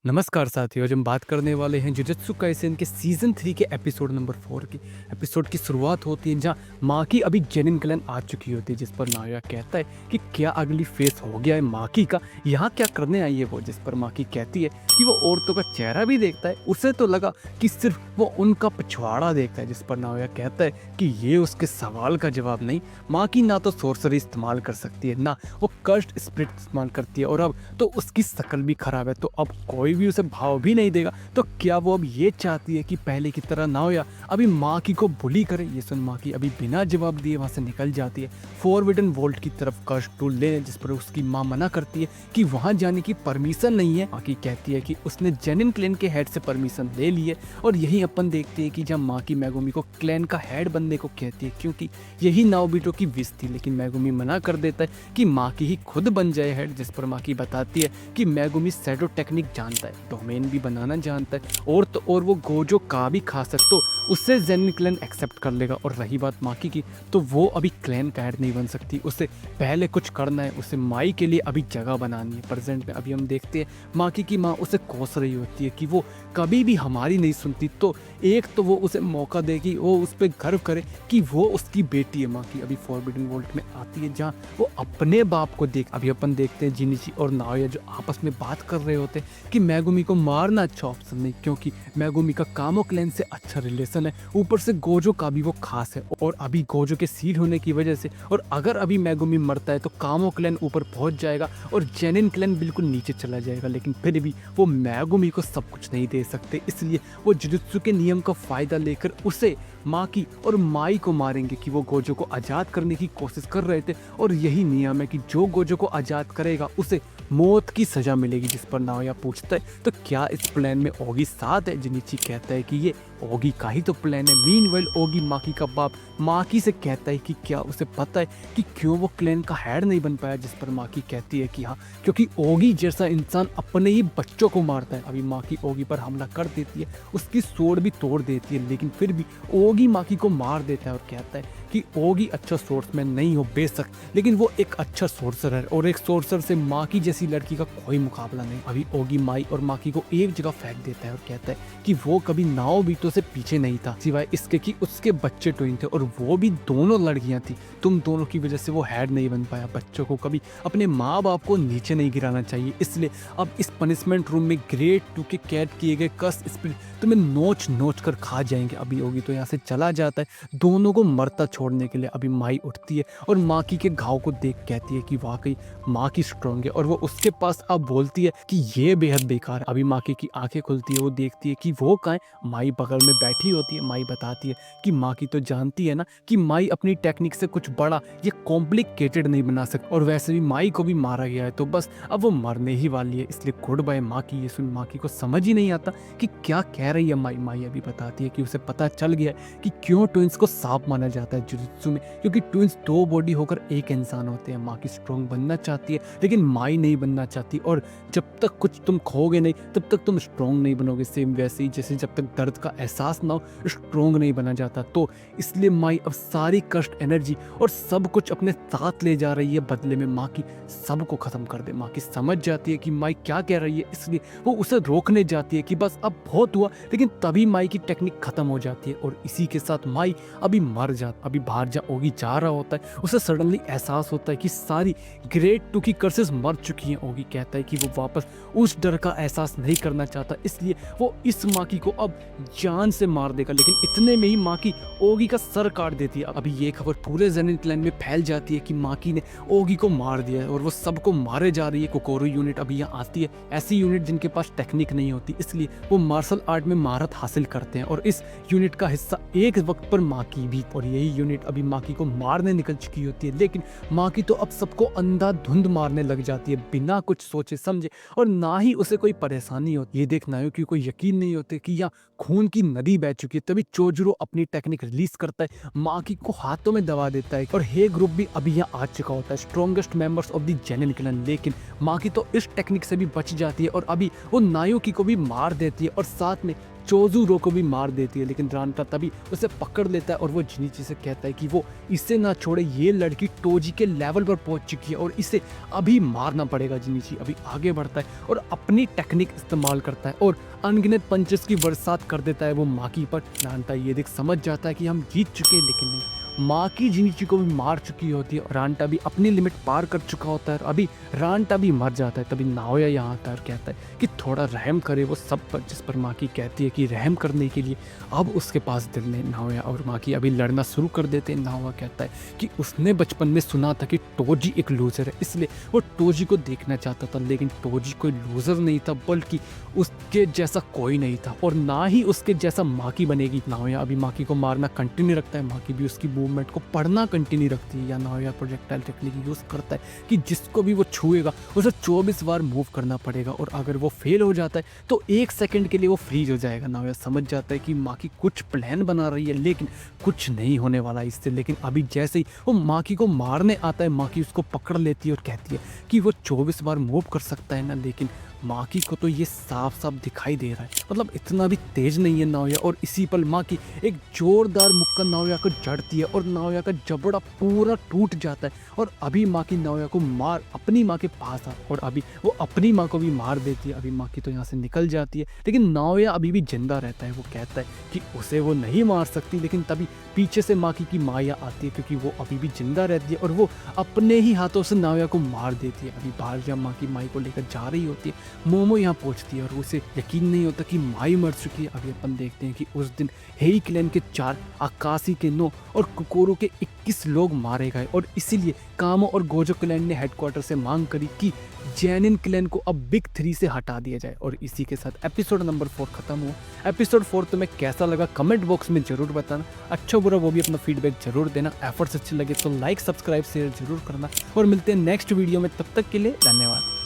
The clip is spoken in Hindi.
नमस्कार साथियों, आज हम बात करने वाले हैं जुजुत्सु काइसेन के सीज़न 3 के एपिसोड नंबर 4 की। एपिसोड की शुरुआत होती है जहाँ माकी अभी जेनिन क्लैन आ चुकी होती है, जिस पर नायोया कहता है कि क्या अगली फेस हो गया है माकी का, यहाँ क्या करने आई है वो। जिस पर माकी कहती है कि वो औरतों का चेहरा भी देखता है, उसे तो लगा कि सिर्फ वो उनका पिछवाड़ा देखता है। जिस पर नायोया कहता है कि ये उसके सवाल का जवाब नहीं, माकी ना तो सोर्सरी इस्तेमाल कर सकती है, ना वो कर्स्ट स्पिरिट इस्तेमाल करती है, और अब तो उसकी शक्ल भी खराब है, तो अब कोई भी उसे भाव भी नहीं देगा। तो क्या वो अब ये चाहती है कि पहले की तरह नाओया अभी माकी को बुली करे। ये सुन माकी अभी बिना जवाब दिए वहां से निकल जाती है फॉरबिडन वोल्ट की तरफ कर्स्ट टूल लेने, जिस पर उसकी माँ मना करती है कि वहां जाने की परमिशन नहीं है। माकी कहती है कि उसने जेनिन क्लैन के हेड से परमिशन ले ली है, और यही अपन देखते हैं कि जब माकी मैगुमी को क्लैन का हेड बनने को कहती है, क्योंकि यही नाओबिटो की विश थी, लेकिन मैगुमी मना कर देता है कि माकी ही खुद बन जाए हेड। जिस पर माकी बताती है कि मैगुमी शैडो टेक्निक जानता है, डोमेन भी बनाना जानता है, और वो गोजो का भी खा सकता, तो उससे जेनिन क्लैन एक्सेप्ट कर लेगा। और रही बात माकी की, तो वो अभी क्लैन का हेड नहीं बन सकती, उसे पहले कुछ करना है, उसे माई के लिए अभी जगह बनानी है। प्रेजेंट में अभी हम देखते हैं माकी की माँ उसे कोस रही होती है कि वो कभी भी हमारी नहीं सुनती, तो एक तो वो उसे मौका देगी, वो उस पर गर्व करे कि वो उसकी बेटी है। माकी अभी फॉरबिडन वोल्ट में आती है जहाँ वो अपने बाप को देख, अभी अपन देखते हैं जिनिची और नाओया जो आपस में बात कर रहे होते हैं कि मैगुमी को मारना अच्छा ऑप्शन नहीं, क्योंकि मैगुमी का कामो क्लैन से अच्छा रिलेशन है, ऊपर से गोजो का भी वो खास है, और अभी गोजो के सीड होने की वजह से, और अगर अभी मैगुमी मरता है तो कामो क्लैन ऊपर पहुंच जाएगा और जेनिन क्लैन बिल्कुल नीचे चला जाएगा। लेकिन फिर भी वो मैगुमी को सब कुछ नहीं दे सकते, इसलिए वो जुजुत्सु के नियम का फायदा लेकर उसे माकी और माई को मारेंगे कि वो गोजो को आज़ाद करने की कोशिश कर रहे थे, और यही नियम है कि जो गोजो को आज़ाद करेगा उसे मौत की सज़ा मिलेगी। जिस पर नाओया पूछता है तो क्या इस प्लान में ओगी साथ है। जिनिची कहता है कि ये ओगी का ही तो प्लान है। मीनवाइल ओगी माकी का बाप माकी से कहता है कि क्या उसे पता है कि क्यों वो क्लैन का हेड नहीं बन पाया। जिस पर माकी कहती है कि हाँ, क्योंकि ओगी जैसा इंसान अपने ही बच्चों को मारता है। अभी माकी ओगी पर हमला कर देती है, उसकी सोर्ड भी तोड़ देती है, लेकिन फिर भी ओगी माकी को मार देता है और कहता है कि ओगी अच्छा सोर्समैन नहीं हो बेशक, लेकिन वो एक अच्छा सोर्सर है, और एक सोर्सर से माकी जैसी लड़की का कोई मुकाबला नहीं। अभी ओगी माई और माकी को एक जगह फेंक देता है और कहता है कि वो कभी नाओबिटो से पीछे नहीं था, सिवाय इसके कि उसके बच्चे ट्विन थे, और वो भी दोनों लड़कियां थी। तुम दोनों की वजह से वो हेड नहीं बन पाया। बच्चों को कभी अपने माँ बाप को नीचे नहीं गिराना चाहिए, इसलिए अब इस पनिशमेंट रूम में ग्रेड 2 के कैद किए गए कस स्पिरिट तुम्हें नोच नोच कर खा जाएंगे। अभी ओगी तो यहाँ से चला जाता है दोनों को मरता छोड़ने के लिए। अभी माई उठती है और माकी के घाव को देख कहती है कि वाकई माकी स्ट्रांग है, और वो उसके पास अब बोलती है कि ये बेहद बेकार है। अभी माकी की आंखें खुलती है, वो देखती है कि वो कहाँ है। माई बगल में बैठी होती है। माई बताती है कि माकी तो जानती है ना कि माई अपनी टेक्निक से कुछ बड़ा ये कॉम्प्लिकेटेड नहीं बना सकती, और वैसे भी माई को भी मारा गया है, तो बस अब वो मरने ही वाली है, इसलिए गुड बाय माकी। ये सुन माकी को समझ ही नहीं आता कि क्या कह रही है माई। माई अभी बताती है कि उसे पता चल गया है कि क्यों ट्विंस को सांप माना जाता है जुजुत्सु में, क्योंकि ट्विंस दो बॉडी होकर एक इंसान होते हैं। माकी स्ट्रॉन्ग बनना चाहती है, लेकिन माई नहीं बनना चाहती, और जब तक कुछ तुम खोगे नहीं तब तक तुम स्ट्रॉन्ग नहीं बनोगे। सेम वैसे ही जैसे जब तक दर्द का एहसास ना हो स्ट्रॉन्ग नहीं बना जाता। तो इसलिए माई अब सारी कष्ट एनर्जी और सब कुछ अपने साथ ले जा रही है, बदले में माकी सबको खत्म कर दे। माकी समझ जाती है कि माई क्या कह रही है, इसलिए वो उसे रोकने जाती है कि बस अब बहुत हुआ, लेकिन तभी माई की टेक्निक खत्म हो जाती है, और इसी के साथ माई अभी मर जाता। अभी बाहर जा ओगी जा रहा होता है, उसे सडनली एहसास होता है कि सारी ग्रेड 2 की कर्सेस मर चुकी हैं। ओगी कहता है कि वो वापस उस डर का एहसास नहीं करना चाहता, इसलिए वो इस माकी को अब जान से मार देगा। लेकिन इतने में ही माकी ओगी का सर काट देती है। अभी ये खबर पूरे जेनिन क्लैन में फैल जाती है कि माकी ने ओगी को मार दिया है, और वो सबको मारे जा रही है। कोकोरो यूनिट अभी यहाँ आती है, ऐसी यूनिट जिनके पास टेक्निक नहीं होती, इसलिए वो मार्शल आर्ट में महारत हासिल करते हैं, और इस यूनिट का हिस्सा एक वक्त पर माकी भी। और यही यूनिट अभी माकी को मारने निकल चुकी होती है, लेकिन माकी तो अब सबको अंधाधुंध मारने लग जाती है बिना कुछ सोचे समझे, और ना ही उसे कोई परेशानी होती। ये देखना है कि कोई यकीन नहीं होते कि यहाँ खून की नदी बह चुकी है। तभी चोजरो अपनी टेक्निक रिलीज करता है, माकी को हाथों में दबा देता है, और हे ग्रुप भी अभी यहाँ आ चुका होता है, strongest members of the Zenin clan. लेकिन माकी तो इस टेक्निक से भी बच जाती है, और अभी वो नायोकी को भी मार देती है, और साथ में चोजुरो को भी मार देती है, लेकिन रांटा तभी उसे पकड़ लेता है और वो जिनीची से कहता है कि वो इसे ना छोड़े, ये लड़की टोजी के लेवल पर पहुंच चुकी है और इसे अभी मारना पड़ेगा। जिनीची अभी आगे बढ़ता है और अपनी टेक्निक इस्तेमाल करता है और अनगिनत पंचेस की बरसात कर देता है वो माकी पर। रांटा ये देख समझ जाता है कि हम जीत चुके हैं, लेकिन नहीं, माकी जिनीची को भी मार चुकी होती है और रांटा भी अपनी लिमिट पार कर चुका होता है और अभी रांटा भी मर जाता है। तभी नाओया यहाँ आता है और कहता है कि थोड़ा रहम करे वो सब पर, जिस पर माकी कहती है कि रहम करने के लिए अब उसके पास दिल नहीं। नाओया और माकी अभी लड़ना शुरू कर देते हैं। नाओया कहता है कि उसने बचपन में सुना था कि टोजी एक लूजर है, इसलिए वो टोजी को देखना चाहता था, लेकिन टोजी कोई लूजर नहीं था, बल्कि उसके जैसा कोई नहीं था और ना ही उसके जैसा माकी बनेगी। नाओया अभी माकी को मारना कंटिन्यू रखता है, माकी भी उसकी मूवमेंट को पढ़ना कंटिन्यू रखती है। या नाओया प्रोजेक्टाइल टेक्निक यूज़ करता है कि जिसको भी वो छुएगा उसे 24 बार मूव करना पड़ेगा और अगर वो फेल हो जाता है तो 1 सेकंड के लिए वो फ्रीज हो जाएगा। नाओया समझ जाता है कि माकी कुछ प्लान बना रही है, लेकिन कुछ नहीं होने वाला इससे। लेकिन अभी जैसे ही वो माकी को मारने आता है, माकी उसको पकड़ लेती है और कहती है कि वो 24 बार मूव कर सकता है ना, लेकिन माकी को तो ये साफ साफ दिखाई दे रहा है, मतलब इतना भी तेज नहीं है नाओया। और इसी पल माकी एक जोरदार मुक्का नाओया को जड़ती है और नाओया का जबड़ा पूरा टूट जाता है और अभी माकी नाओया को मार अपनी माँ के पास आ और अभी वो अपनी माँ को भी मार देती है। अभी माकी तो यहाँ से निकल जाती है, लेकिन नाओया अभी भी जिंदा रहता है। वो कहता है कि उसे वो नहीं मार सकती, लेकिन तभी पीछे से माकी की माया आती है क्योंकि वो अभी भी जिंदा रहती है और वो अपने ही हाथों से नाओया को मार देती है। अभी बाहर जब माकी माई को लेकर जा रही होती है, मोमो यहाँ पहुंचती है और उसे यकीन नहीं होता कि माई मर चुकी है। अभी अपन देखते हैं कि उस दिन हेई क्लैन के 4, आकाशी के 9 और कुकोरो के 21 लोग मारे गए और इसीलिए कामो और गोजो क्लैन ने हेडक्वार्टर से मांग करी कि जैनिन क्लैन को अब बिग 3 से हटा दिया जाए। और इसी के साथ एपिसोड नंबर 4 खत्म हुआ। एपिसोड 4 तुम्हें कैसा लगा कमेंट बॉक्स में जरूर बताना, अच्छा बुरा वो भी अपना फीडबैक जरूर देना। एफर्ट्स अच्छे लगे तो लाइक सब्सक्राइब शेयर जरूर करना और मिलते हैं नेक्स्ट वीडियो में, तब तक के लिए धन्यवाद।